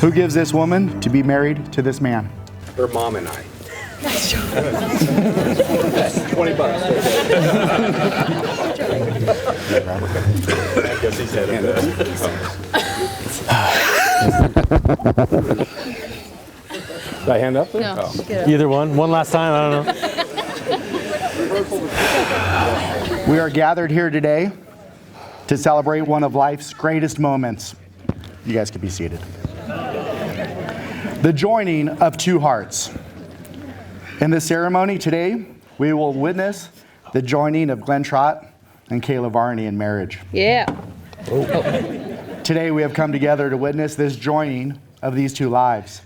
Who gives this woman to be married to this man? Her mom and I. 20 bucks. I guess he said it. Did I hand up there? No. Oh. Either one. One last time. I don't know. We are gathered here today to celebrate one of life's greatest moments. You guys can be seated. The joining of two hearts. In this ceremony today, we will witness the joining of Glenn Trott and Kayla Varney in marriage. Yeah. Today we have come together to witness this joining of these two lives.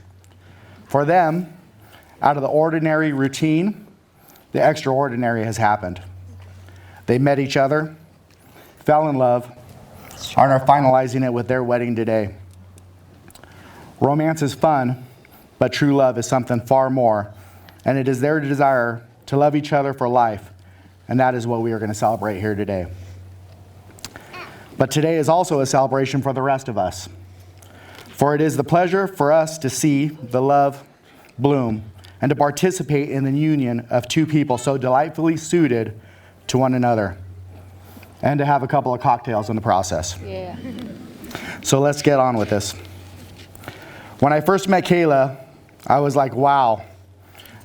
For them, out of the ordinary routine, the extraordinary has happened. They met each other, fell in love, and are finalizing it with their wedding today. Romance is fun, but true love is something far more, and it is their desire to love each other for life, and that is what we are going to celebrate here today. But today is also a celebration for the rest of us. For it is the pleasure for us to see the love bloom and to participate in the union of two people so delightfully suited to one another, and to have a couple of cocktails in the process. Yeah. So let's get on with this. When I first met Kayla, I was like, wow,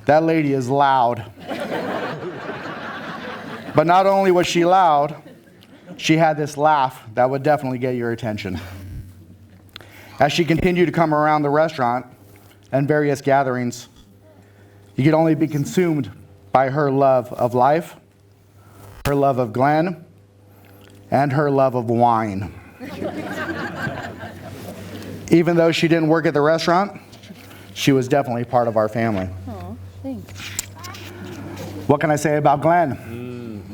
that lady is loud. But not only was she loud, she had this laugh that would definitely get your attention. As she continued to come around the restaurant and various gatherings, you could only be consumed by her love of life, her love of Glenn, and her love of wine. Even though she didn't work at the restaurant, she was definitely part of our family. Oh, thanks. What can I say about Glenn?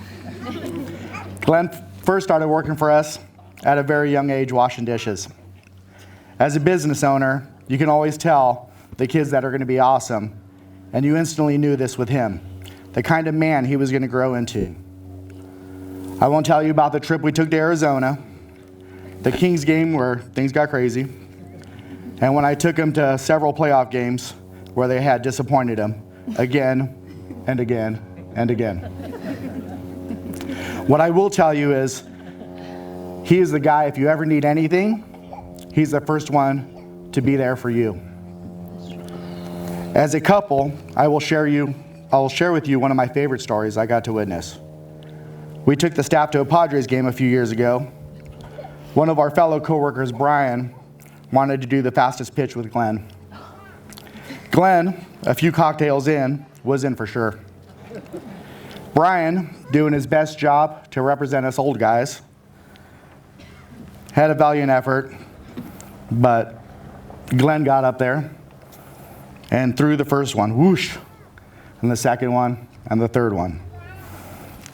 Glenn first started working for us at a very young age washing dishes. As a business owner, you can always tell the kids that are going to be awesome, and you instantly knew this with him, the kind of man he was going to grow into. I won't tell you about the trip we took to Arizona, the Kings game where things got crazy, and when I took him to several playoff games where they had disappointed him again and again and again. What I will tell you is, he is the guy, if you ever need anything, he's the first one to be there for you. As a couple, I will share with you one of my favorite stories I got to witness. We took the staff to a Padres game a few years ago. One of our fellow coworkers, Brian, wanted to do the fastest pitch with Glenn. Glenn, a few cocktails in, was in for sure. Brian, doing his best job to represent us old guys, had a valiant effort, but Glenn got up there and threw the first one, whoosh, and the second one, and the third one.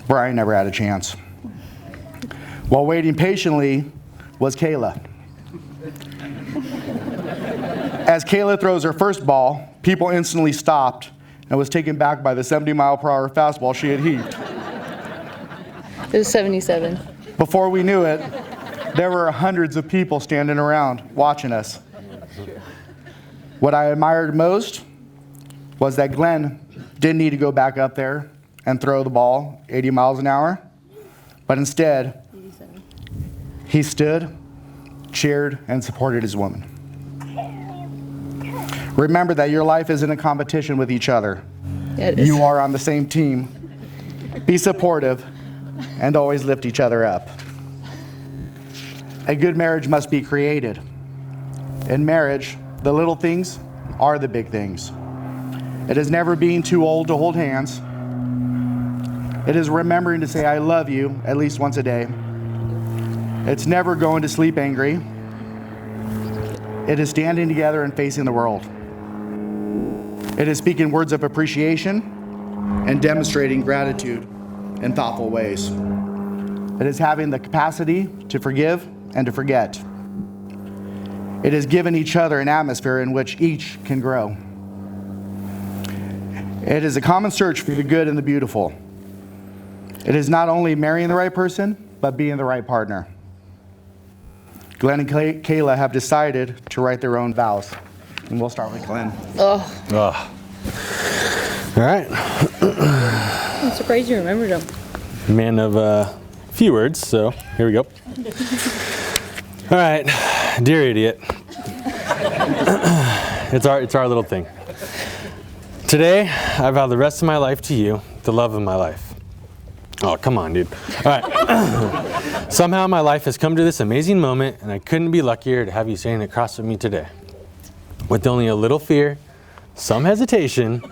Brian never had a chance. While waiting patiently was Kayla. As Kayla throws her first ball, people instantly stopped and was taken back by the 70-mile-per-hour fastball she had heaved. It was 77. Before we knew it, there were hundreds of people standing around watching us. What I admired most was that Glenn didn't need to go back up there and throw the ball 80 miles an hour, but instead, he stood, cheered, and supported his woman. Remember that your life isn't a competition with each other. Yeah, it is. You are on the same team. Be supportive and always lift each other up. A good marriage must be created. In marriage, the little things are the big things. It is never being too old to hold hands. It is remembering to say I love you at least once a day. It's never going to sleep angry. It is standing together and facing the world. It is speaking words of appreciation and demonstrating gratitude in thoughtful ways. It is having the capacity to forgive and to forget. It is giving each other an atmosphere in which each can grow. It is a common search for the good and the beautiful. It is not only marrying the right person, but being the right partner. Glenn and Kayla have decided to write their own vows. And we'll start with Glenn. Oh, All right. I'm surprised you remembered them. Man of few words, so here we go. All right, dear idiot. It's our little thing. Today, I vow the rest of my life to you, the love of my life. Oh, come on, dude. All right. Somehow my life has come to this amazing moment, and I couldn't be luckier to have you standing across from me today. With only a little fear, some hesitation,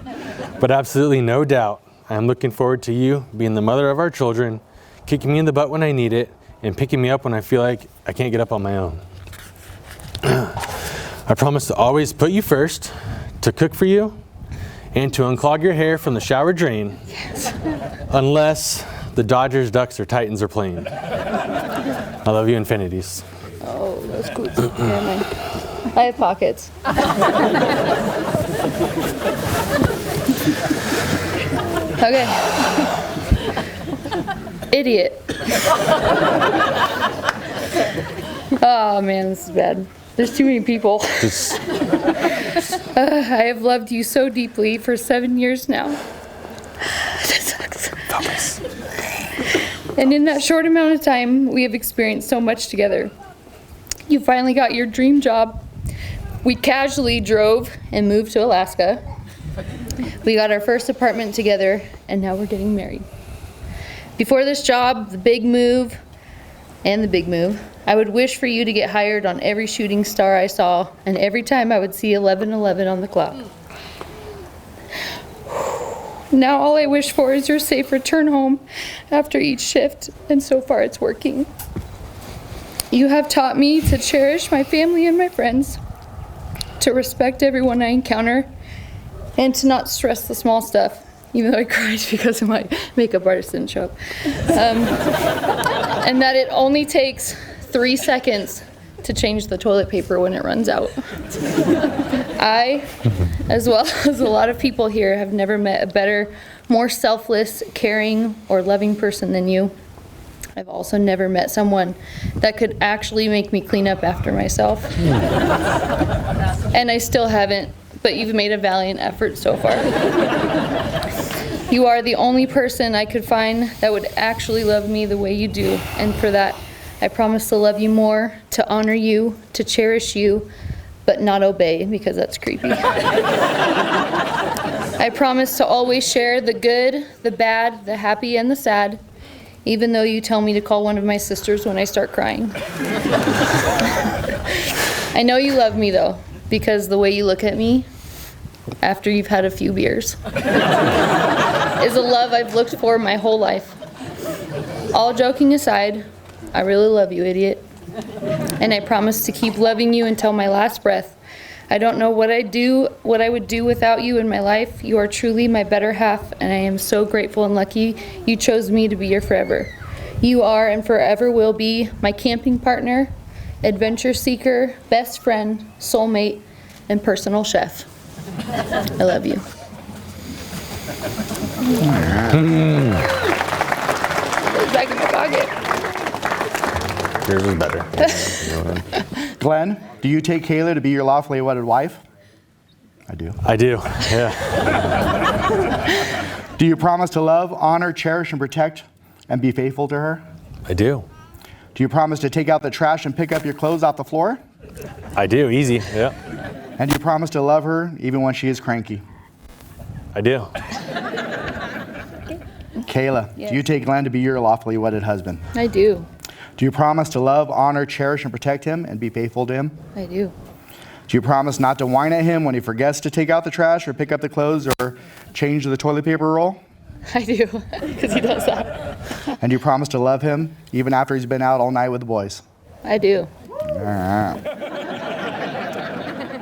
but absolutely no doubt, I am looking forward to you being the mother of our children, kicking me in the butt when I need it, and picking me up when I feel like I can't get up on my own. I promise to always put you first, to cook for you, and to unclog your hair from the shower drain, unless the Dodgers, Ducks, or Titans are playing. I love you, infinities. Oh, that's cool. Here, mine. I have pockets. Okay. Idiot. Oh man, this is bad. There's too many people. Just I have loved you so deeply for 7 years now. That sucks. focus. And in that short amount of time, we have experienced so much together. You finally got your dream job. We casually drove and moved to Alaska. We got our first apartment together, and now we're getting married. Before this job, the big move, I would wish for you to get hired on every shooting star I saw, and every time I would see 11:11 on the clock. Now all I wish for is your safe return home after each shift, and so far it's working. You have taught me to cherish my family and my friends, to respect everyone I encounter, and to not stress the small stuff, even though I cried because of my makeup artist didn't show up. And that it only takes 3 seconds to change the toilet paper when it runs out. I, as well as a lot of people here, have never met a better, more selfless, caring, or loving person than you. I've also never met someone that could actually make me clean up after myself. And I still haven't, but you've made a valiant effort so far. You are the only person I could find that would actually love me the way you do, and for that, I promise to love you more, to honor you, to cherish you, but not obey, because that's creepy. I promise to always share the good, the bad, the happy, and the sad, even though you tell me to call one of my sisters when I start crying. I know you love me, though, because the way you look at me after you've had a few beers is a love I've looked for my whole life. All joking aside, I really love you, idiot. And I promise to keep loving you until my last breath. I don't know what I would do without you in my life. You are truly my better half, and I am so grateful and lucky you chose me to be your forever. You are and forever will be my camping partner, adventure seeker, best friend, soulmate, and personal chef. I love you. It's back in my pocket. Yours is better. Glenn, do you take Kayla to be your lawfully wedded wife? I do. I do, yeah. Do you promise to love, honor, cherish, and protect, and be faithful to her? I do. Do you promise to take out the trash and pick up your clothes off the floor? I do, easy, yeah. And do you promise to love her even when she is cranky? I do. Kayla, Yes. do you take Glenn to be your lawfully wedded husband? I do. Do you promise to love, honor, cherish, and protect him and be faithful to him? I do. Do you promise not to whine at him when he forgets to take out the trash or pick up the clothes or change the toilet paper roll? I do, because he does that. And do you promise to love him even after he's been out all night with the boys? I do. All right.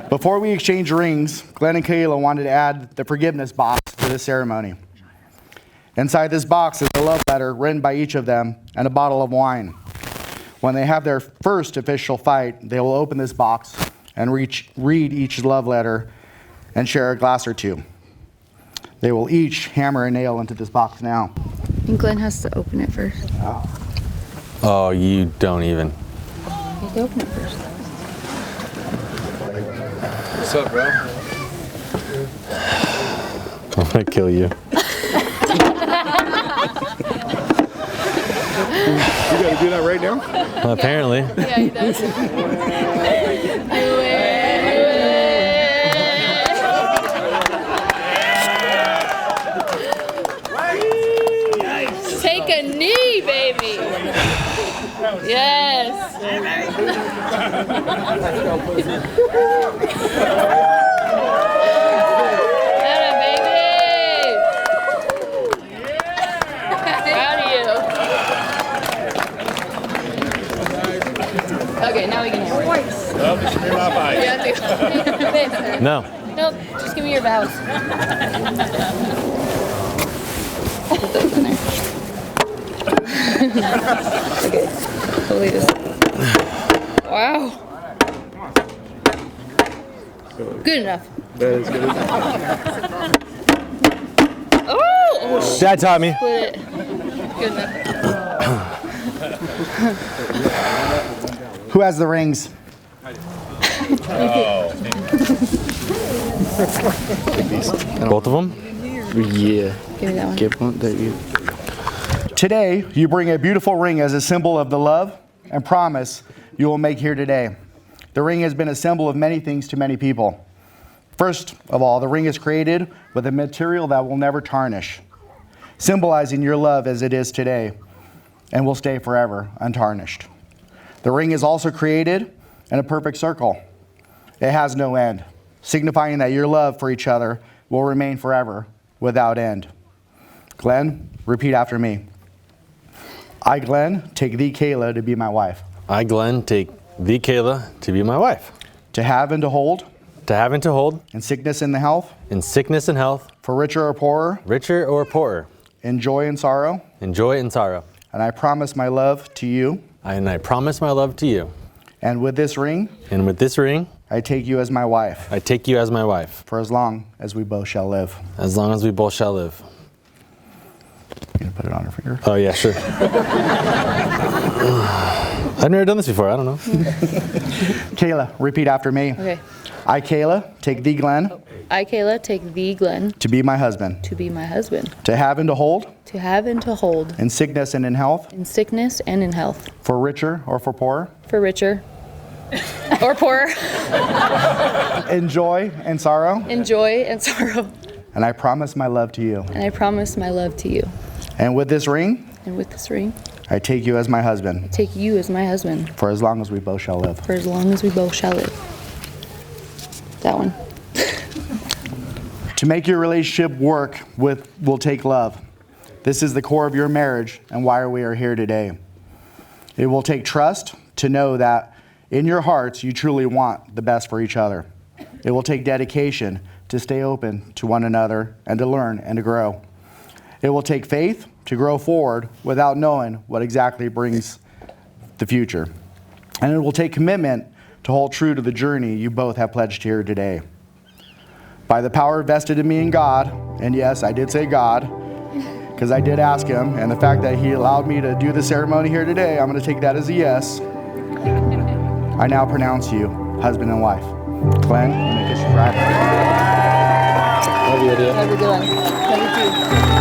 Before we exchange rings, Glenn and Kayla wanted to add the forgiveness box to this ceremony. Inside this box is a love letter written by each of them and a bottle of wine. When they have their first official fight, they will open this box and read each love letter and share a glass or two. They will each hammer a nail into this box now. And Glenn has to open it first. Oh, you don't even. You open it first. What's up, bro? I'm gonna kill you. You gotta do that right now? Apparently. Yeah, he does. Do it. Take a knee, baby. Yes. Atta, baby. Proud of you. Okay, now we can hear it. Well, this should be my bike. Yeah, No. nope, just give me your vows. Put those in there. Okay, holy this. Wow. Good enough. That is good. Oh, Dad taught me. split it. Good enough. Who has the rings? Both of them? Yeah. Give me that one. Give one that you. Today, you bring a beautiful ring as a symbol of the love and promise you will make here today. The ring has been a symbol of many things to many people. First of all, the ring is created with a material that will never tarnish, symbolizing your love as it is today and will stay forever untarnished. The ring is also created in a perfect circle. It has no end, signifying that your love for each other will remain forever without end. Glenn, repeat after me. I, Glenn, take thee, Kayla, to be my wife. I, Glenn, take thee, Kayla, to be my wife. To have and to hold, To have and to hold, in sickness and the health, in sickness and health, for richer or poorer, richer or poorer, in joy and sorrow. in joy and sorrow. And I promise my love to you. And I promise my love to you. And with this ring, And with this ring, I take you as my wife, I take you as my wife, for as long as we both shall live. as long as we both shall live. You gonna put it on her finger? Oh, yeah, sure. I've never done this before. I don't know. Kayla, repeat after me. Okay. I, Kayla, take thee, Glenn, I, Kayla, take thee, Glenn, to be my husband. to be my husband. To have and to hold, To have and to hold, in sickness and in health, in sickness and in health. for richer or for poorer, For richer or poorer, in joy and sorrow. in joy and sorrow. And I promise my love to you. And I promise my love to you. And with this ring, And with this ring, I take you as my husband, take you as my husband, for as long as we both shall live. for as long as we both shall live. That one. To make your relationship work will take love. This is the core of your marriage and why we are here today. It will take trust to know that in your hearts you truly want the best for each other. It will take dedication to stay open to one another and to learn and to grow. It will take faith to grow forward without knowing what exactly brings the future. And it will take commitment to hold true to the journey you both have pledged here today. By the power vested in me in God, and yes, I did say God, because I did ask him, and the fact that he allowed me to do the ceremony here today, I'm going to take that as a yes. I now pronounce you husband and wife. Glenn, you may kiss your bride. Love you, idea. Have a good one. Love you too.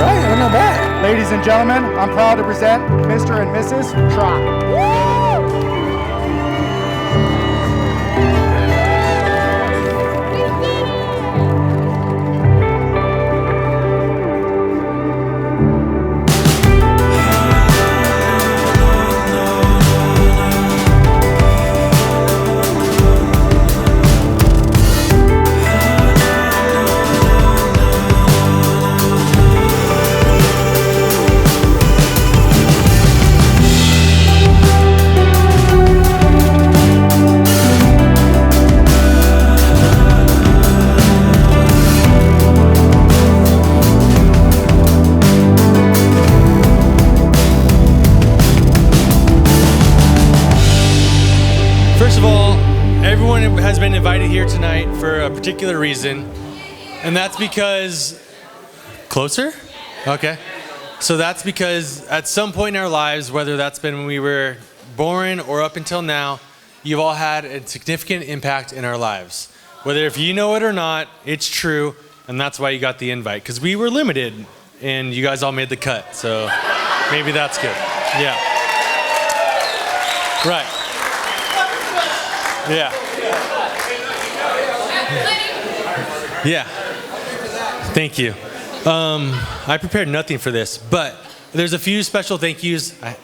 Right, I'm not bad. Ladies and gentlemen, I'm proud to present Mr. and Mrs. Trott. First of all, everyone has been invited here tonight for a particular reason, and that's because closer? Okay. So that's because at some point in our lives, whether that's been when we were born or up until now, you've all had a significant impact in our lives. Whether if you know it or not, it's true, and that's why you got the invite, because we were limited, and you guys all made the cut, so maybe that's good. Yeah. Right. Yeah. Yeah. Thank you. I prepared nothing for this, but there's a few special thank yous. I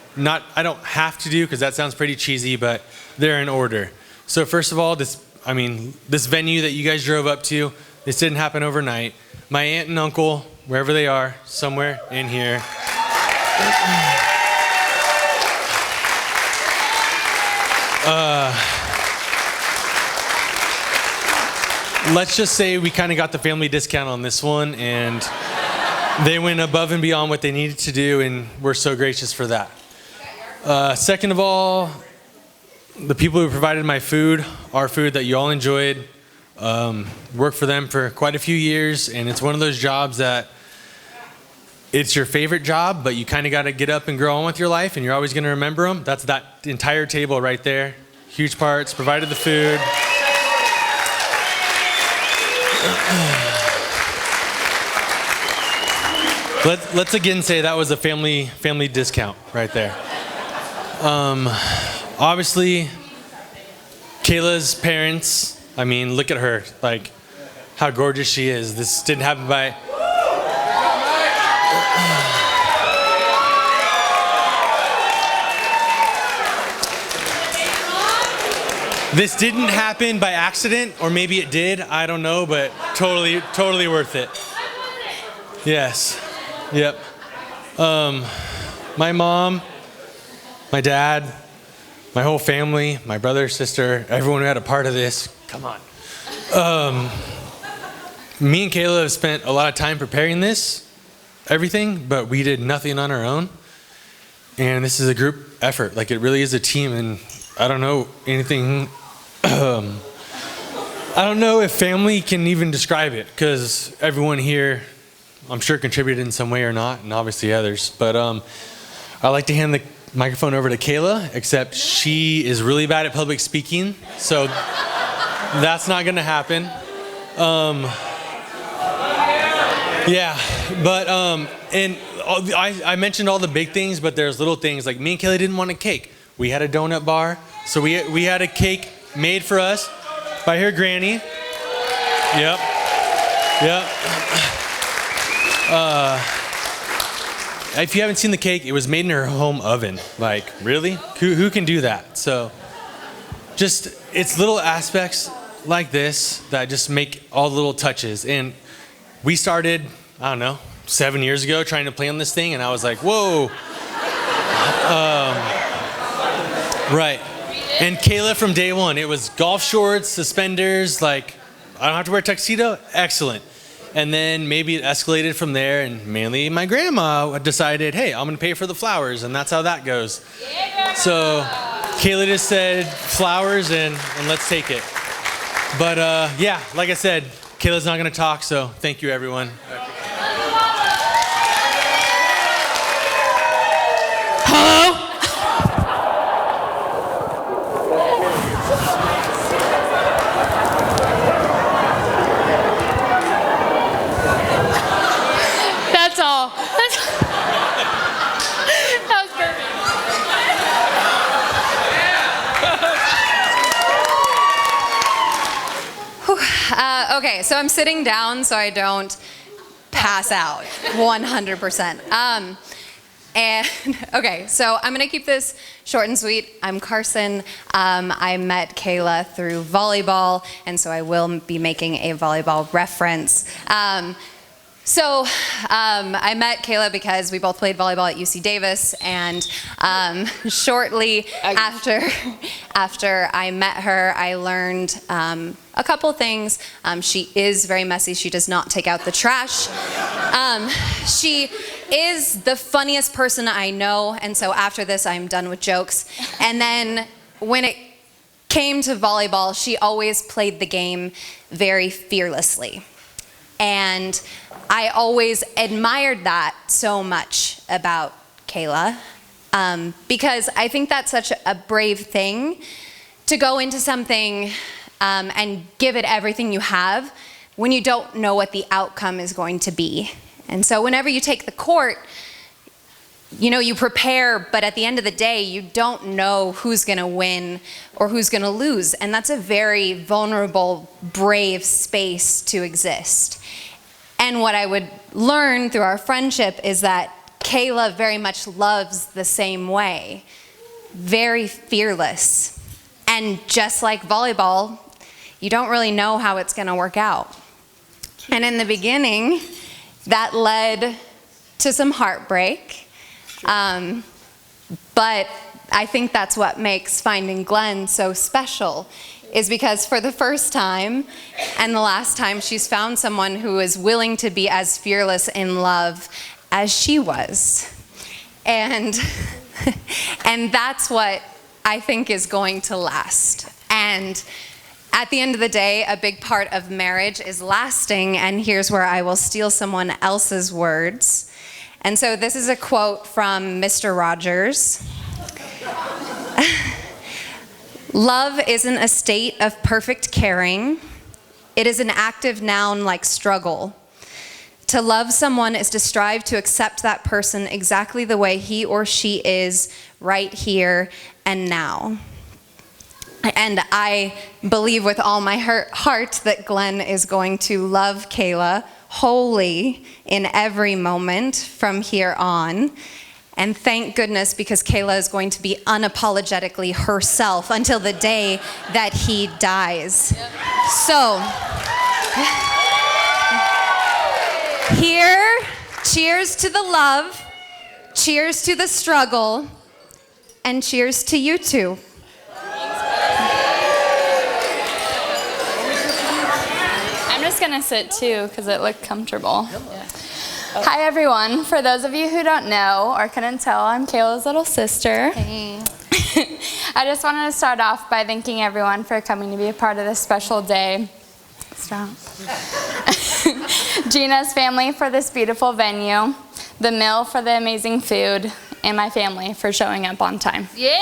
don't have to do because that sounds pretty cheesy, but they're in order. So first of all, this venue that you guys drove up to, this didn't happen overnight. My aunt and uncle, wherever they are, somewhere in here. Let's just say we kind of got the family discount on this one, and they went above and beyond what they needed to do, and we're so gracious for that. Second of all, the people who provided my food, our food that you all enjoyed, worked for them for quite a few years, and it's one of those jobs that it's your favorite job, but you kind of got to get up and grow on with your life, and you're always going to remember them. That's that entire table right there. Huge parts, provided the food. Let's again say that was a family discount right there. Obviously, Kayla's parents, I mean, look at her, like how gorgeous she is. This didn't happen by... This didn't happen by accident, or maybe it did, I don't know, but totally worth it. Yes, yep. My mom, my dad, my whole family, my brother, sister, everyone who had a part of this, come on. Me and Kayla have spent a lot of time preparing this, everything, but we did nothing on our own. And this is a group effort, like it really is a team, and I don't know anything, I don't know if family can even describe it, because everyone here, I'm sure, contributed in some way or not, and obviously others. But I'd like to hand the microphone over to Kayla, except she is really bad at public speaking, so that's not gonna happen. Yeah, but, and I mentioned all the big things, but there's little things, like me and Kayla didn't want a cake. We had a donut bar, so we had a cake made for us by her granny. Yep. If you haven't seen the cake, it was made in her home oven. Like, really? Who can do that? So, just, it's little aspects like this that just make all the little touches. And we started, I don't know, 7 years ago trying to plan this thing, and I was like, whoa. Right. And Kayla from day one, it was golf shorts, suspenders, like, I don't have to wear a tuxedo? Excellent. And then maybe it escalated from there, and mainly my grandma decided, hey, I'm gonna pay for the flowers, and that's how that goes. So Kayla just said flowers, and let's take it. But yeah, like I said, Kayla's not gonna talk, so thank you, everyone. Hello? That's all. That was perfect. Okay, so I'm sitting down so I don't pass out 100%. And okay, so I'm gonna keep this short and sweet. I'm Carson. I met Kayla through volleyball, and so I will be making a volleyball reference. I met Kayla because we both played volleyball at UC Davis, and shortly after I met her, I learned a couple things. She is very messy. She does not take out the trash. She is the funniest person I know, and so after this, I'm done with jokes. And then when it came to volleyball, she always played the game very fearlessly. And I always admired that so much about Kayla, because I think that's such a brave thing to go into something and give it everything you have when you don't know what the outcome is going to be. And so whenever you take the court, you know, you prepare, but at the end of the day, you don't know who's going to win or who's going to lose. And that's a very vulnerable, brave space to exist. And what I would learn through our friendship is that Kayla very much loves the same way. Very fearless. And just like volleyball, you don't really know how it's going to work out. And in the beginning, that led to some heartbreak. But I think that's what makes Finding Glenn so special, is because for the first time and the last time, she's found someone who is willing to be as fearless in love as she was. And, and that's what I think is going to last. And at the end of the day, a big part of marriage is lasting, and here's where I will steal someone else's words. And so this is a quote from Mr. Rogers. Love isn't a state of perfect caring. It is an active noun like struggle. To love someone is to strive to accept that person exactly the way he or she is right here and now. And I believe with all my heart that Glenn is going to love Kayla wholly in every moment from here on. And thank goodness, because Kayla is going to be unapologetically herself until the day that he dies. Yep. So, here, cheers to the love, cheers to the struggle, and cheers to you two. I'm just gonna sit too because it looked comfortable. Hi everyone. For those of you who don't know or couldn't tell, I'm Kayla's little sister. Hey. I just wanted to start off by thanking everyone for coming to be a part of this special day. Stop. Gina's family for this beautiful venue, the mill for the amazing food, and my family for showing up on time. Yeah!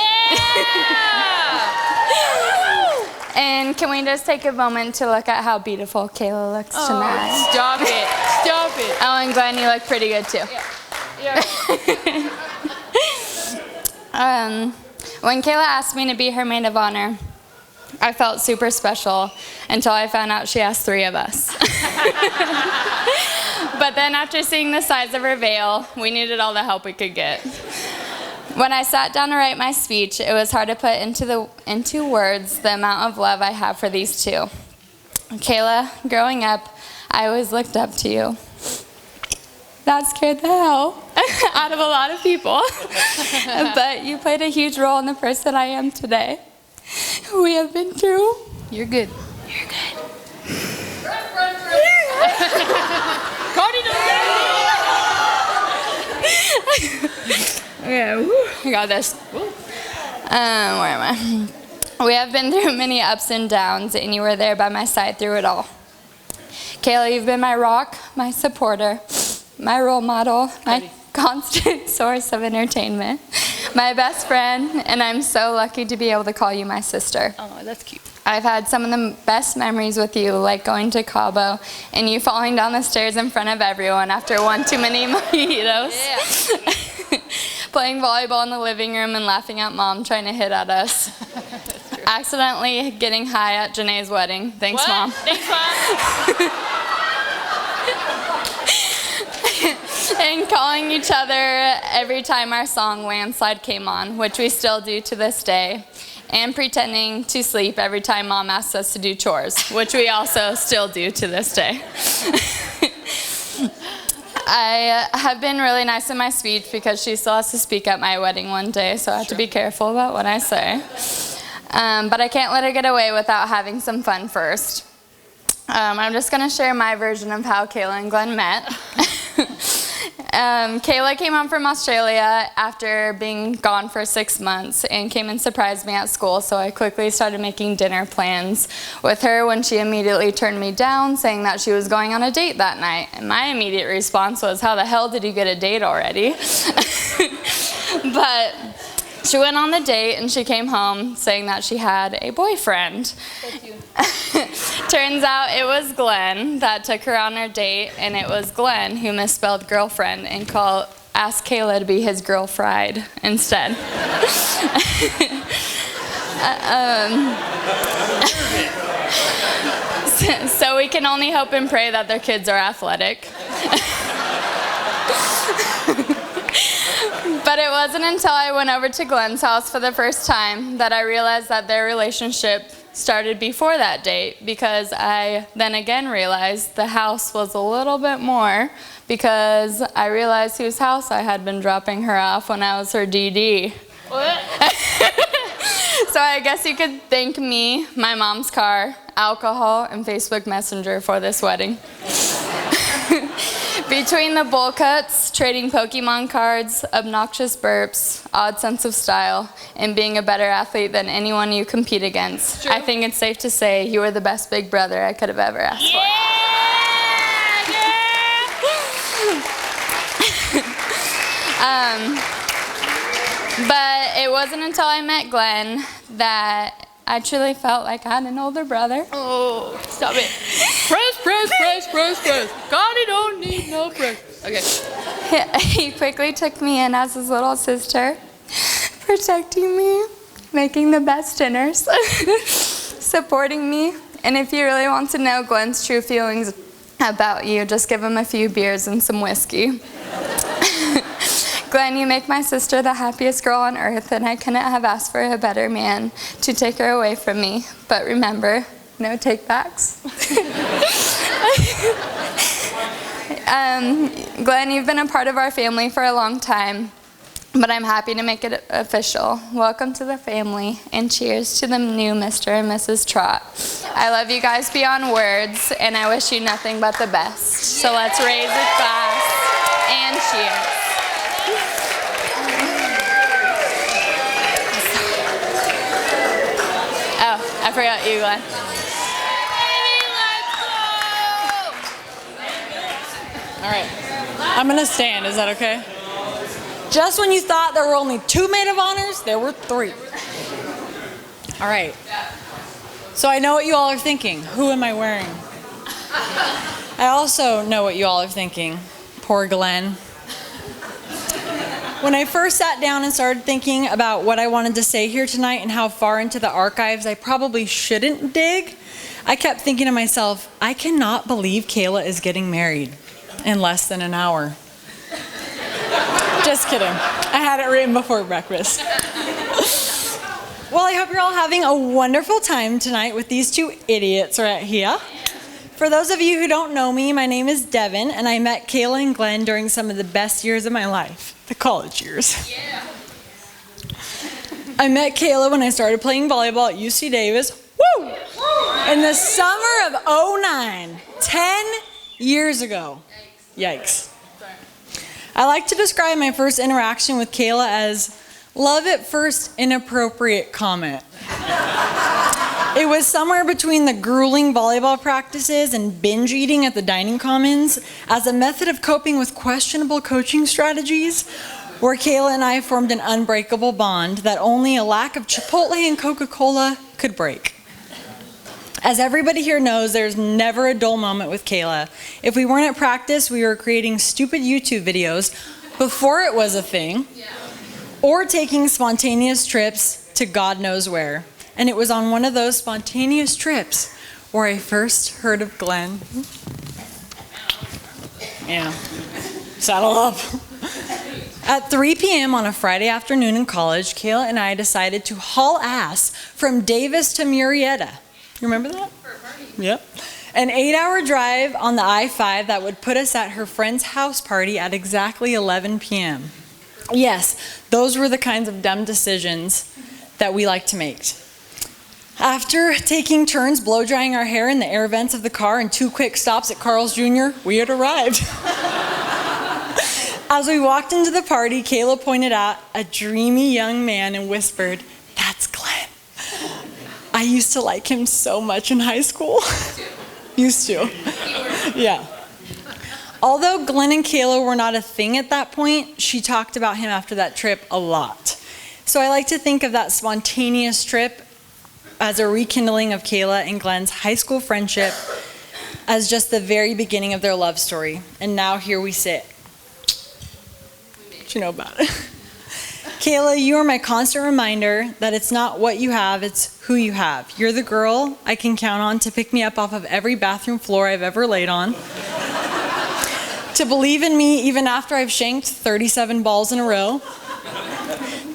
And can we just take a moment to look at how beautiful Kayla looks tonight? Stop it. Stop it. Oh, and Glenn, you look pretty good too. Yeah. When Kayla asked me to be her maid of honor, I felt super special until I found out she asked 3 of us. But then after seeing the size of her veil, we needed all the help we could get. When I sat down to write my speech, it was hard to put into words the amount of love I have for these two. Kayla, growing up, I always looked up to you. That scared the hell out of a lot of people. But you played a huge role in the person I am today. We have been through. You're good. You're good. Okay, I got this. Where am I? We have been through many ups and downs, and you were there by my side through it all. Kayla, you've been my rock, my supporter, my role model, my constant source of entertainment, my best friend, and I'm so lucky to be able to call you my sister. Oh, that's cute. I've had some of the best memories with you, like going to Cabo and you falling down the stairs in front of everyone after one too many mojitos. Yeah. Playing volleyball in the living room and laughing at Mom trying to hit at us. Accidentally getting high at Janae's wedding. Thanks, What? Mom. Thanks, Mom. And calling each other every time our song Landslide came on, which we still do to this day. And pretending to sleep every time Mom asks us to do chores, which we also still do to this day. I have been really nice in my speech because she still has to speak at my wedding one day, so I have to be careful about what I say. But I can't let her get away without having some fun first. I'm just going to share my version of how Kayla and Glenn met. Kayla came home from Australia after being gone for 6 months and came and surprised me at school, so I quickly started making dinner plans with her when she immediately turned me down, saying that she was going on a date that night. And my immediate response was, how the hell did you get a date already? But She went on the date and she came home saying that she had a boyfriend. Turns out it was Glenn that took her on her date, and it was Glenn who misspelled girlfriend and asked Kayla to be his girl fried instead. So we can only hope and pray that their kids are athletic. But it wasn't until I went over to Glenn's house for the first time that I realized that their relationship started before that date, because I then again realized the house was a little bit more, because I realized whose house I had been dropping her off when I was her DD. What? So I guess you could thank me, my mom's car, alcohol, and Facebook Messenger for this wedding. Between the bowl cuts, trading Pokemon cards, obnoxious burps, odd sense of style, and being a better athlete than anyone you compete against, I think it's safe to say you were the best big brother I could have ever asked for. But it wasn't until I met Glenn that I truly felt like I had an older brother. Oh, stop it. Press. God, he don't need no press. Okay. He quickly took me in as his little sister, protecting me, making the best dinners, supporting me. And if you really want to know Glenn's true feelings about you, just give him a few beers and some whiskey. Glenn, you make my sister the happiest girl on earth, and I couldn't have asked for a better man to take her away from me. But remember, no take-backs. Glenn, you've been a part of our family for a long time, but I'm happy to make it official. Welcome to the family, and cheers to the new Mr. and Mrs. Trott. I love you guys beyond words, and I wish you nothing but the best. So let's raise a glass and cheers. Oh, I forgot you, Glenn. All right, I'm gonna stand, is that okay? Just when you thought there were only 2 maid of honors, there were 3. All right, so I know what you all are thinking. Who am I wearing? I also know what you all are thinking. Poor Glenn. When I first sat down and started thinking about what I wanted to say here tonight and how far into the archives I probably shouldn't dig, I kept thinking to myself, I cannot believe Kayla is getting married in less than an hour. Just kidding. I had it written before breakfast. Well, I hope you're all having a wonderful time tonight with these 2 idiots right here. For those of you who don't know me, my name is Devin, and I met Kayla and Glenn during some of the best years of my life, the college years. Yeah. I met Kayla when I started playing volleyball at UC Davis, in the summer of '09, 10 years ago. Yikes. I like to describe my first interaction with Kayla as love at first inappropriate comment. It was somewhere between the grueling volleyball practices and binge eating at the dining commons as a method of coping with questionable coaching strategies, where Kayla and I formed an unbreakable bond that only a lack of Chipotle and Coca-Cola could break. As everybody here knows, there's never a dull moment with Kayla. If we weren't at practice, we were creating stupid YouTube videos before it was a thing, or taking spontaneous trips to God knows where. And it was on one of those spontaneous trips where I first heard of Glenn. Yeah, saddle up. At 3 p.m. on a Friday afternoon in college, Kayla and I decided to haul ass from Davis to Murrieta. You remember that? Yep. An 8-hour drive on the I-5 that would put us at her friend's house party at exactly 11 p.m. Yes, those were the kinds of dumb decisions that we like to make. After taking turns blow drying our hair in the air vents of the car and 2 quick stops at Carl's Jr., we had arrived. As we walked into the party, Kayla pointed out a dreamy young man and whispered, "That's Glenn." I used to like him so much in high school. Used to. Yeah. Although Glenn and Kayla were not a thing at that point, she talked about him after that trip a lot. So I like to think of that spontaneous trip as a rekindling of Kayla and Glenn's high school friendship as just the very beginning of their love story. And now here we sit. What you know about it? Kayla, you are my constant reminder that it's not what you have, it's who you have. You're the girl I can count on to pick me up off of every bathroom floor I've ever laid on. To believe in me even after I've shanked 37 balls in a row.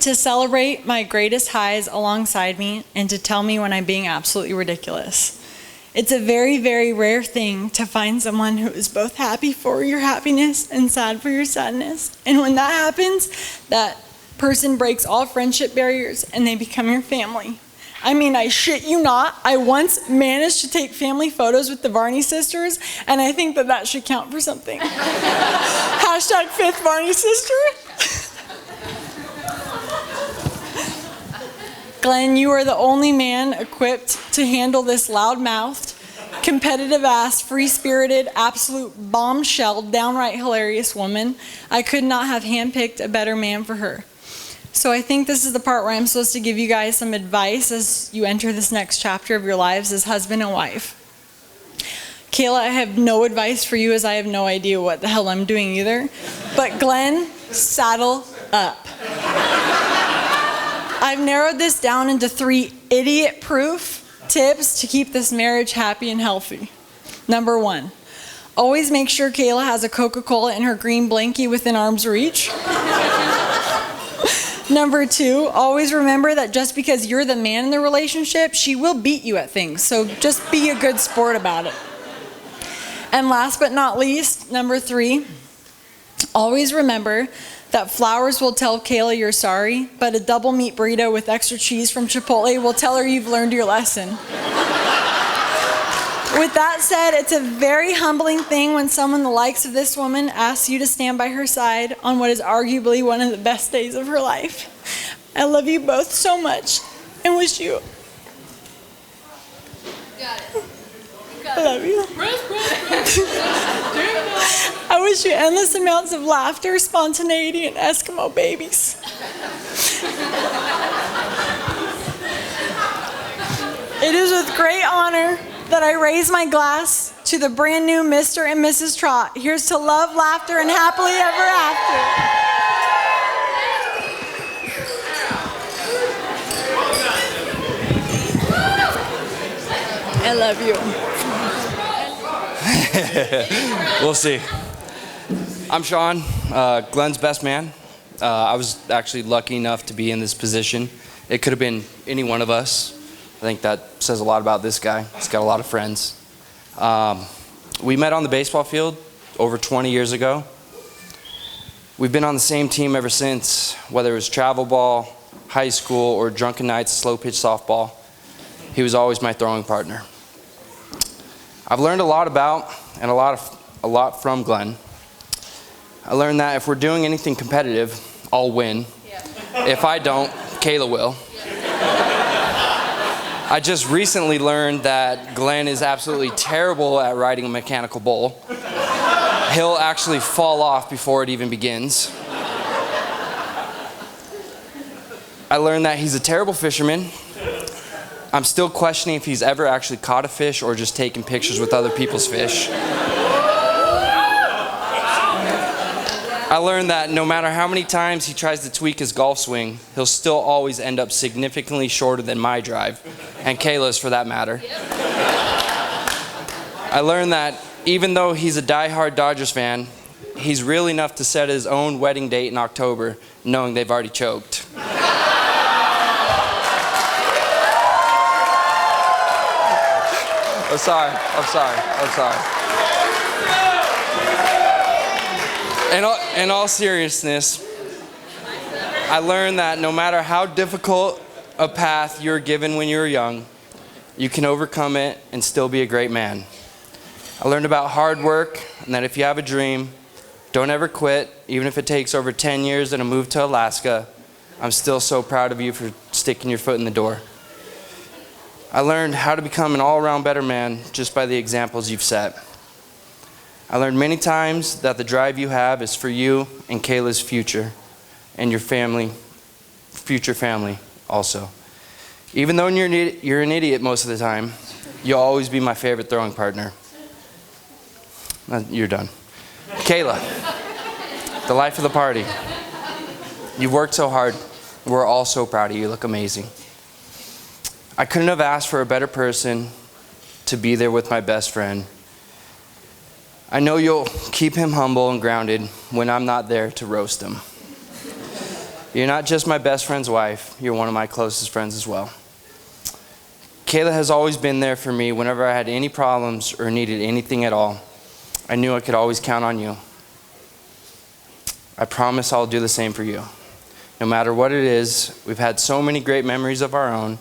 To celebrate my greatest highs alongside me, and to tell me when I'm being absolutely ridiculous. It's a very, very rare thing to find someone who is both happy for your happiness and sad for your sadness. And when that happens, that person breaks all friendship barriers and they become your family. I mean, I shit you not, I once managed to take family photos with the Varney sisters, and I think that should count for something. Hashtag 5th Varney sister. Glenn, you are the only man equipped to handle this loud-mouthed, competitive-ass, free-spirited, absolute bombshell, downright hilarious woman. I could not have handpicked a better man for her. So I think this is the part where I'm supposed to give you guys some advice as you enter this next chapter of your lives as husband and wife. Kayla, I have no advice for you as I have no idea what the hell I'm doing either. But Glenn, saddle up. I've narrowed this down into 3 idiot-proof tips to keep this marriage happy and healthy. Number 1, always make sure Kayla has a Coca-Cola in her green blankie within arm's reach. Number 2, always remember that just because you're the man in the relationship, she will beat you at things, so just be a good sport about it. And last but not least, number 3, always remember that flowers will tell Kayla you're sorry, but a double meat burrito with extra cheese from Chipotle will tell her you've learned your lesson. With that said, it's a very humbling thing when someone the likes of this woman asks you to stand by her side on what is arguably one of the best days of her life. I love you both so much and wish you... I love you. I wish you endless amounts of laughter, spontaneity, and Eskimo babies. It is with great honor that I raise my glass to the brand new Mr. and Mrs. Trott. Here's to love, laughter, and happily ever after. I love you. We'll see. I'm Sean, Glenn's best man. I was actually lucky enough to be in this position. It could have been any one of us. I think that says a lot about this guy. He's got a lot of friends. We met on the baseball field over 20 years ago. We've been on the same team ever since, whether it was travel ball, high school, or drunken nights, slow pitch softball. He was always my throwing partner. I've learned a lot about and a lot from Glenn. I learned that if we're doing anything competitive, I'll win. If I don't, Kayla will. I just recently learned that Glenn is absolutely terrible at riding a mechanical bull. He'll actually fall off before it even begins. I learned that he's a terrible fisherman. I'm still questioning if he's ever actually caught a fish or just taken pictures with other people's fish. I learned that no matter how many times he tries to tweak his golf swing, he'll still always end up significantly shorter than my drive, and Kayla's for that matter. I learned that even though he's a diehard Dodgers fan, he's real enough to set his own wedding date in October, knowing they've already choked. I'm sorry. In all seriousness, I learned that no matter how difficult a path you're given when you're young, you can overcome it and still be a great man. I learned about hard work and that if you have a dream, don't ever quit, even if it takes over 10 years and a move to Alaska. I'm still so proud of you for sticking your foot in the door. I learned how to become an all-around better man just by the examples you've set. I learned many times that the drive you have is for you and Kayla's future and your family future family also. Even though you're an idiot most of the time, you'll always be my favorite throwing partner. You're done. Kayla, the life of the party. You've worked so hard. We're all so proud of you. You look amazing. I couldn't have asked for a better person to be there with my best friend. I know you'll keep him humble and grounded when I'm not there to roast him. You're not just my best friend's wife, you're one of my closest friends as well. Kayla has always been there for me whenever I had any problems or needed anything at all. I knew I could always count on you. I promise I'll do the same for you. No matter what it is, we've had so many great memories of our own,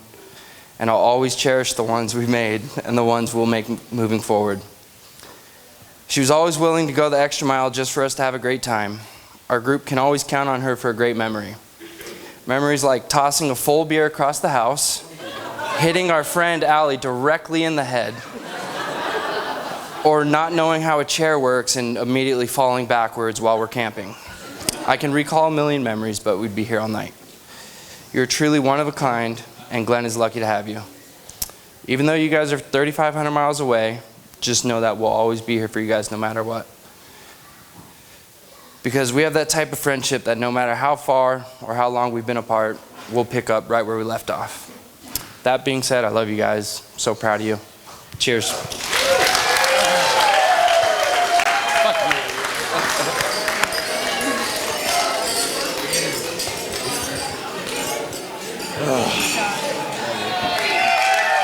and I'll always cherish the ones we've made and the ones we'll make moving forward. She was always willing to go the extra mile just for us to have a great time. Our group can always count on her for a great memory. Memories like tossing a full beer across the house, hitting our friend Allie directly in the head, or not knowing how a chair works and immediately falling backwards while we're camping. I can recall a million memories, but we'd be here all night. You're truly one of a kind, and Glenn is lucky to have you. Even though you guys are 3,500 miles away, just know that we'll always be here for you guys no matter what. Because we have that type of friendship that no matter how far or how long we've been apart, we'll pick up right where we left off. That being said, I love you guys. So proud of you. Cheers.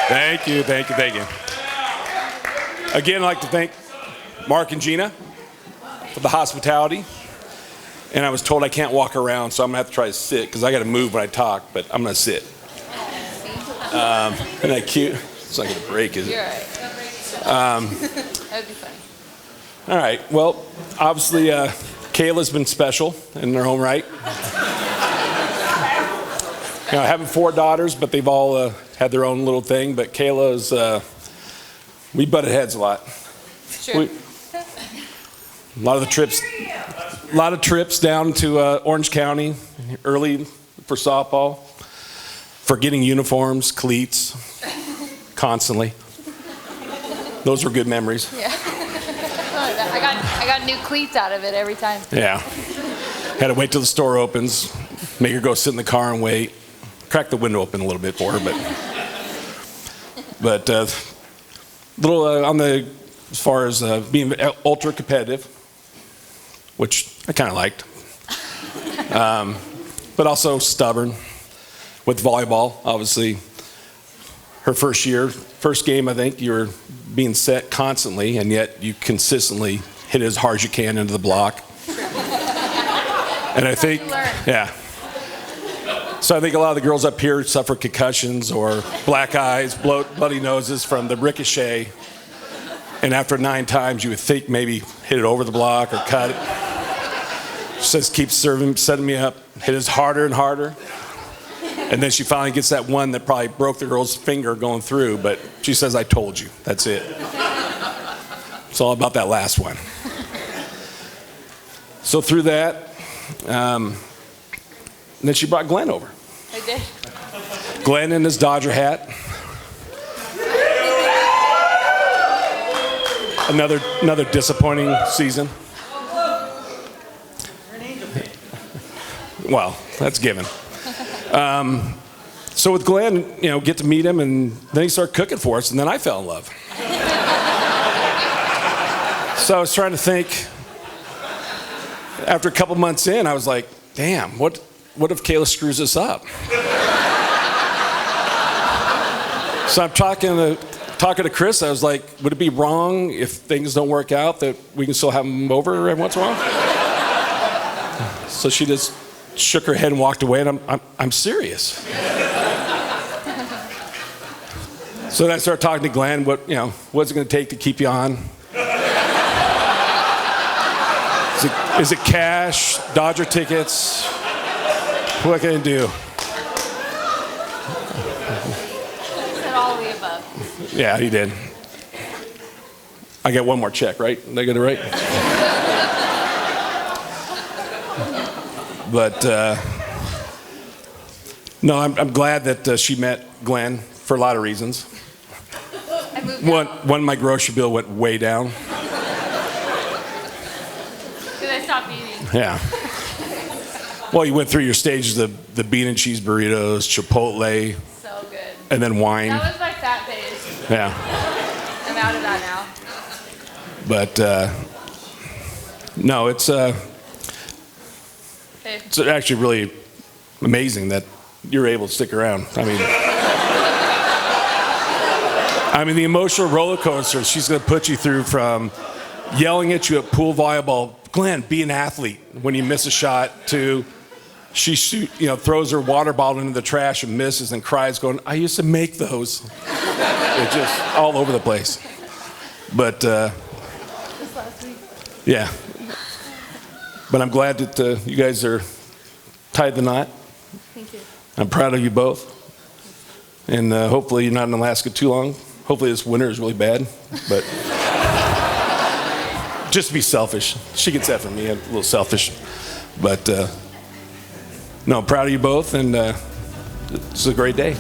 Thank you, thank you, thank you. Again, I'd like to thank Mark and Gina for the hospitality. And I was told I can't walk around, so I'm gonna have to try to sit because I gotta move when I talk, but I'm gonna sit. Isn't that cute? It's not gonna break, is it? You're all right. That would be fun. All right, well, obviously Kayla's been special in their own right. You know, I have 4 daughters, but they've all had their own little thing. But Kayla's, we butted heads a lot. True. A lot of trips down to Orange County early for softball, for getting uniforms, cleats, constantly. Those were good memories. Yeah. I got new cleats out of it every time. Yeah. Had to wait till the store opens, make her go sit in the car and wait. Crack the window open a little bit for her, but little on the as far as being ultra competitive, which I kind of liked, but also stubborn with volleyball. Obviously, her first game, I think you were being set constantly, and yet you consistently hit it as hard as you can into the block. And I think, yeah. So I think a lot of the girls up here suffer concussions or black eyes, bloody noses from the ricochet. And after 9 times, you would think maybe hit it over the block or cut it. She says, keep setting me up, hit it harder and harder. And then she finally gets that one that probably broke the girl's finger going through, but she says, I told you, that's it. It's all about that last one. So through that, then she brought Glenn over. I did. Glenn in his Dodger hat. Another disappointing season. Well, that's given. So with Glenn, you know, get to meet him, and then he started cooking for us, and then I fell in love. So I was trying to think. After a couple months in, I was like, damn, what if Kayla screws this up? So I'm talking to Chris. I was like, would it be wrong if things don't work out that we can still have him over every once in a while? So she just shook her head and walked away, and I'm serious. So then I started talking to Glenn. What's it going to take to keep you on? Is it cash, Dodger tickets? What can I do? Said all of the above. Yeah, he did. I got one more check, right? Did I get it right? But No, I'm glad that she met Glenn for a lot of reasons. I moved One, my grocery bill went way down. Because I stopped eating. Yeah. Well, you went through your stages of the bean and cheese burritos, Chipotle, So good. and then wine. That was my fat phase. Yeah. I'm out of that now. But no, it's actually really amazing that you're able to stick around. I mean, the emotional roller coaster she's going to put you through, from yelling at you at pool volleyball, Glenn, be an athlete when you miss a shot, to she throws her water bottle into the trash and misses and cries, going, I used to make those. It's just all over the place. But yeah. But I'm glad that you guys are tied the knot. Thank you. I'm proud of you both. And hopefully you're not in Alaska too long. Hopefully this winter is really bad. But just to be selfish. She gets that from me. I'm a little selfish. But no, I'm proud of you both. And it's a great day.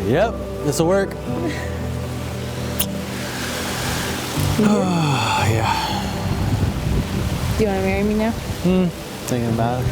Yep, this'll work. Oh, yeah. Do you want to marry me now? Thinking about it.